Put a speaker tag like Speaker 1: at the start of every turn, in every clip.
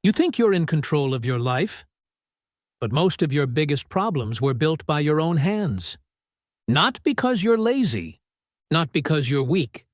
Speaker 1: You think you're in control of your life, but most of your biggest problems were built by your own hands. Not because you're lazy, not because you're weak,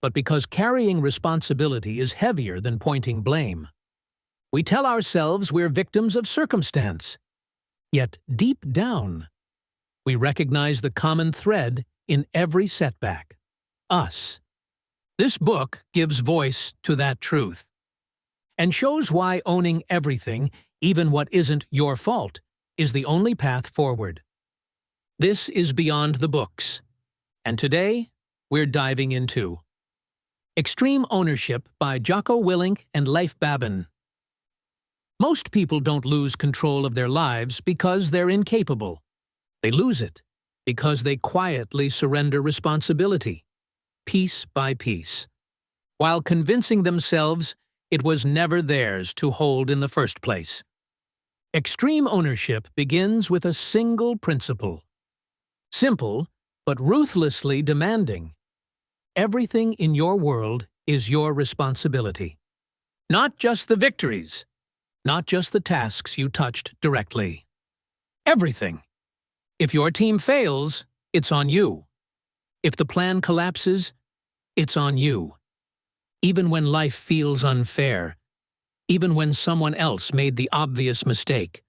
Speaker 1: but because carrying responsibility is heavier than pointing blame. We tell ourselves we're victims of circumstance, yet deep down, we recognize the common thread in every setback: us. This book gives voice to that truth and shows why owning everything, even what isn't your fault, is the only path forward. This is Beyond the Books, and today we're diving into Extreme Ownership by Jocko Willink and Leif Babin. Most people don't lose control of their lives because they're incapable. They lose it because they quietly surrender responsibility, piece by piece, while convincing themselves it was never theirs to hold in the first place. Extreme ownership begins with a single principle. Simple, but ruthlessly demanding. Everything in your world is your responsibility. Not just the victories, not just the tasks you touched directly. Everything. If your team fails, it's on you. If the plan collapses, it's on you. Even when life feels unfair, even when someone else made the obvious mistake,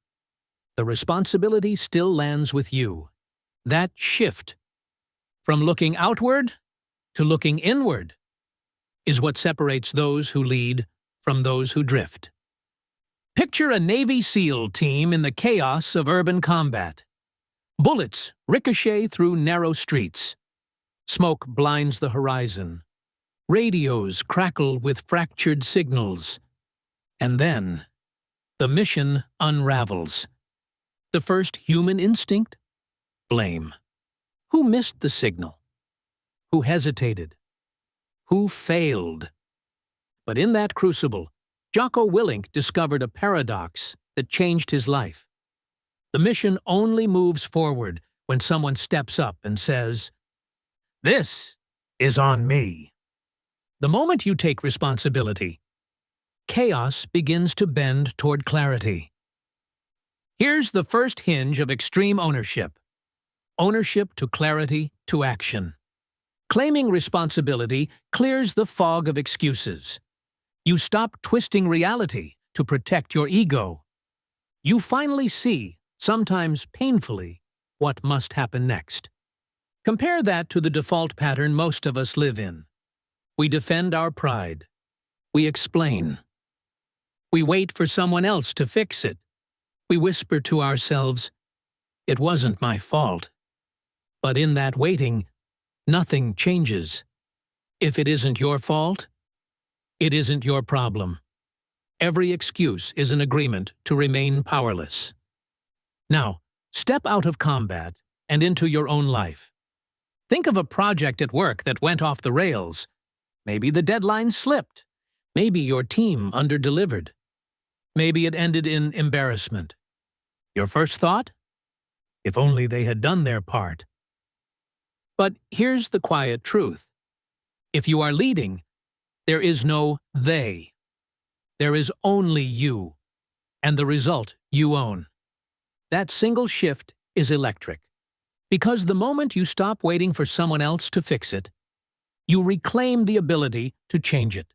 Speaker 1: the responsibility still lands with you. That shift from looking outward to looking inward is what separates those who lead from those who drift. Picture a Navy SEAL team in the chaos of urban combat. Bullets ricochet through narrow streets. Smoke blinds the horizon. Radios crackle with fractured signals. And then, the mission unravels. The first human instinct? Blame. Who missed the signal? Who hesitated? Who failed? But in that crucible, Jocko Willink discovered a paradox that changed his life. The mission only moves forward when someone steps up and says, "This is on me." The moment you take responsibility, chaos begins to bend toward clarity. Here's the first hinge of extreme ownership. Ownership to clarity to action. Claiming responsibility clears the fog of excuses. You stop twisting reality to protect your ego. You finally see, sometimes painfully, what must happen next. Compare that to the default pattern most of us live in. We defend our pride. We explain. We wait for someone else to fix it. We whisper to ourselves, "It wasn't my fault." But in that waiting, nothing changes. If it isn't your fault, it isn't your problem. Every excuse is an agreement to remain powerless. Now, step out of combat and into your own life. Think of a project at work that went off the rails. Maybe the deadline slipped. Maybe your team underdelivered. Maybe it ended in embarrassment. Your first thought? If only they had done their part. But here's the quiet truth. If you are leading, there is no they. There is only you, and the result you own. That single shift is electric, because the moment you stop waiting for someone else to fix it, you reclaim the ability to change it.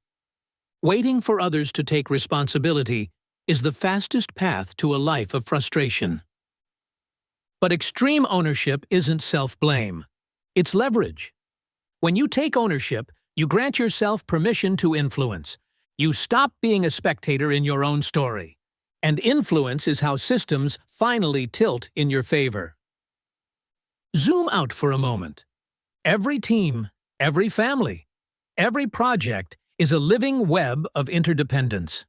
Speaker 1: Waiting for others to take responsibility is the fastest path to a life of frustration. But extreme ownership isn't self-blame. It's leverage. When you take ownership, you grant yourself permission to influence. You stop being a spectator in your own story. And influence is how systems finally tilt in your favor. Zoom out for a moment. Every team, every family, every project is a living web of interdependence.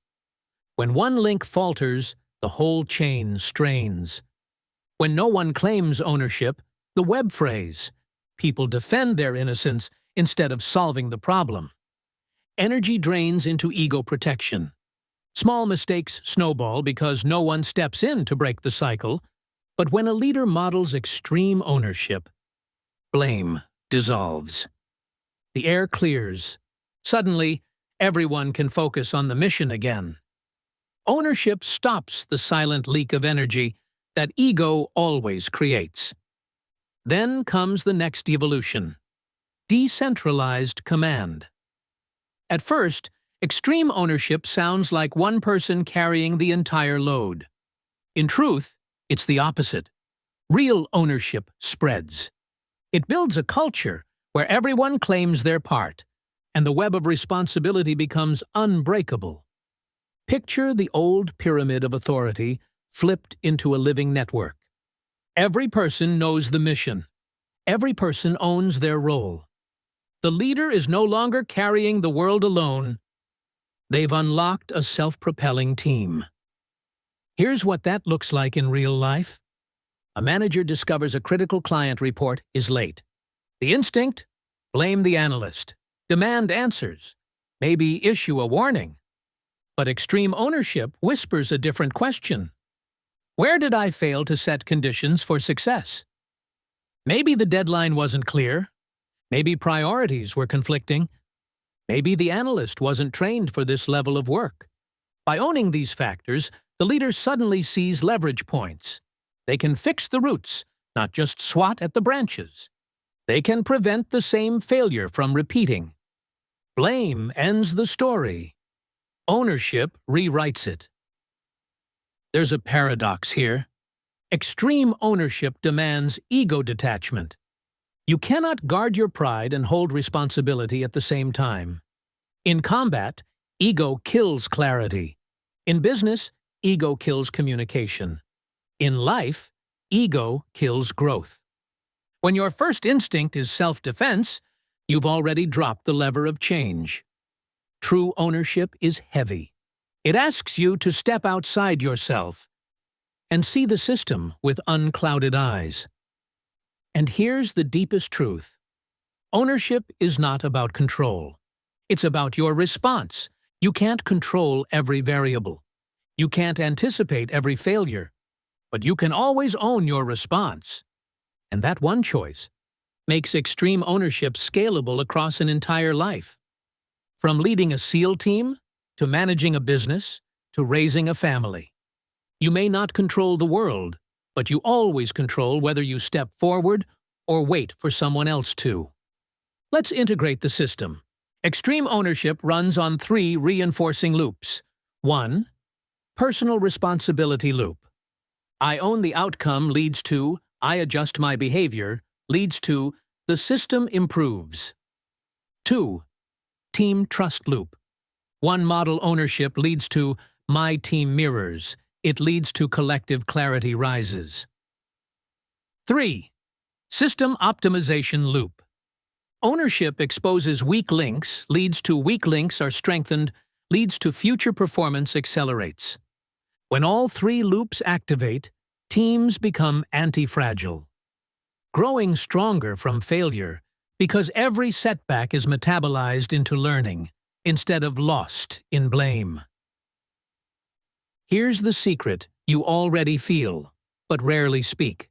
Speaker 1: When one link falters, the whole chain strains. When no one claims ownership, the web frays. People defend their innocence instead of solving the problem. Energy drains into ego protection. Small mistakes snowball because no one steps in to break the cycle. But when a leader models extreme ownership, blame dissolves. The air clears. Suddenly, everyone can focus on the mission again. Ownership stops the silent leak of energy that ego always creates. Then comes the next evolution: decentralized command. At first, extreme ownership sounds like one person carrying the entire load. In truth, it's the opposite. Real ownership spreads. It builds a culture where everyone claims their part, and the web of responsibility becomes unbreakable. Picture the old pyramid of authority flipped into a living network. Every person knows the mission. Every person owns their role. The leader is no longer carrying the world alone. They've unlocked a self-propelling team. Here's what that looks like in real life. A manager discovers a critical client report is late. The instinct? Blame the analyst. Demand answers. Maybe issue a warning. But extreme ownership whispers a different question. Where did I fail to set conditions for success? Maybe the deadline wasn't clear. Maybe priorities were conflicting. Maybe the analyst wasn't trained for this level of work. By owning these factors, the leader suddenly sees leverage points. They can fix the roots, not just swat at the branches. They can prevent the same failure from repeating. Blame ends the story. Ownership rewrites it. There's a paradox here. Extreme ownership demands ego detachment. You cannot guard your pride and hold responsibility at the same time. In combat, ego kills clarity. In business, ego kills communication. In life, ego kills growth. When your first instinct is self-defense, you've already dropped the lever of change. True ownership is heavy. It asks you to step outside yourself and see the system with unclouded eyes. And here's the deepest truth. Ownership is not about control. It's about your response. You can't control every variable. You can't anticipate every failure. But you can always own your response. And that one choice makes extreme ownership scalable across an entire life. From leading a SEAL team, to managing a business, to raising a family. You may not control the world, but you always control whether you step forward or wait for someone else to. Let's integrate the system. Extreme ownership runs on 3 reinforcing loops. 1. Personal responsibility loop. I own the outcome leads to I adjust my behavior leads to the system improves. 2. Team trust loop. One model ownership leads to my team mirrors. It leads to collective clarity rises. 3. System optimization loop. Ownership exposes weak links, leads to weak links are strengthened, leads to future performance accelerates. When all 3 loops activate, teams become anti-fragile. Growing stronger from failure because every setback is metabolized into learning instead of lost in blame. Here's the secret you already feel, but rarely speak.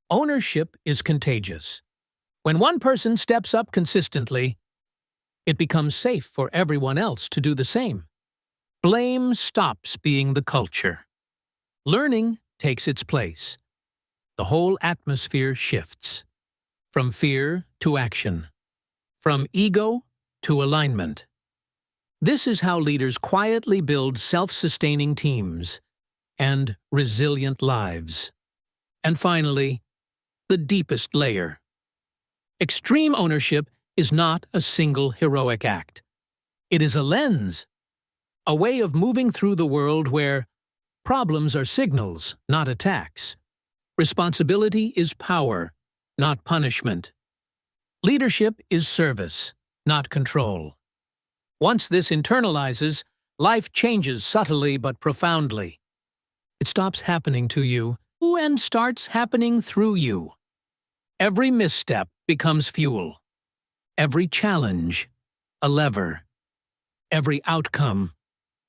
Speaker 1: Ownership is contagious. When one person steps up consistently, it becomes safe for everyone else to do the same. Blame stops being the culture. Learning takes its place. The whole atmosphere shifts. From fear to action. From ego to alignment. This is how leaders quietly build self-sustaining teams and resilient lives. And finally, the deepest layer. Extreme ownership is not a single heroic act. It is a lens, a way of moving through the world where problems are signals, not attacks. Responsibility is power, not punishment. Leadership is service, not control. Once this internalizes, life changes subtly but profoundly. It stops happening to you and starts happening through you. Every misstep becomes fuel. Every challenge, a lever. Every outcome,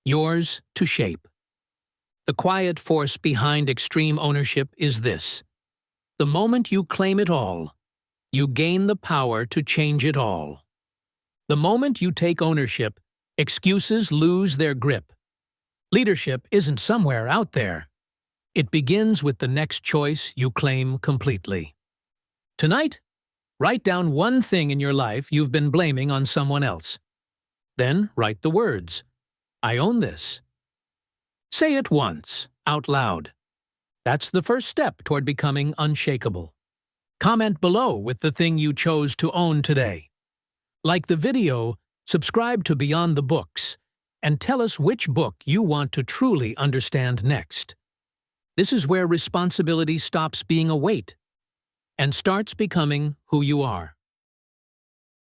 Speaker 1: yours to shape. The quiet force behind extreme ownership is this. The moment you claim it all, you gain the power to change it all. The moment you take ownership, excuses lose their grip. Leadership isn't somewhere out there. It begins with the next choice you claim completely. Tonight, write down one thing in your life you've been blaming on someone else. Then write the words, "I own this." Say it once, out loud. That's the first step toward becoming unshakable. Comment below with the thing you chose to own today. Like the video, subscribe to Beyond the Books, and tell us which book you want to truly understand next. This is where responsibility stops being a weight and starts becoming who you are.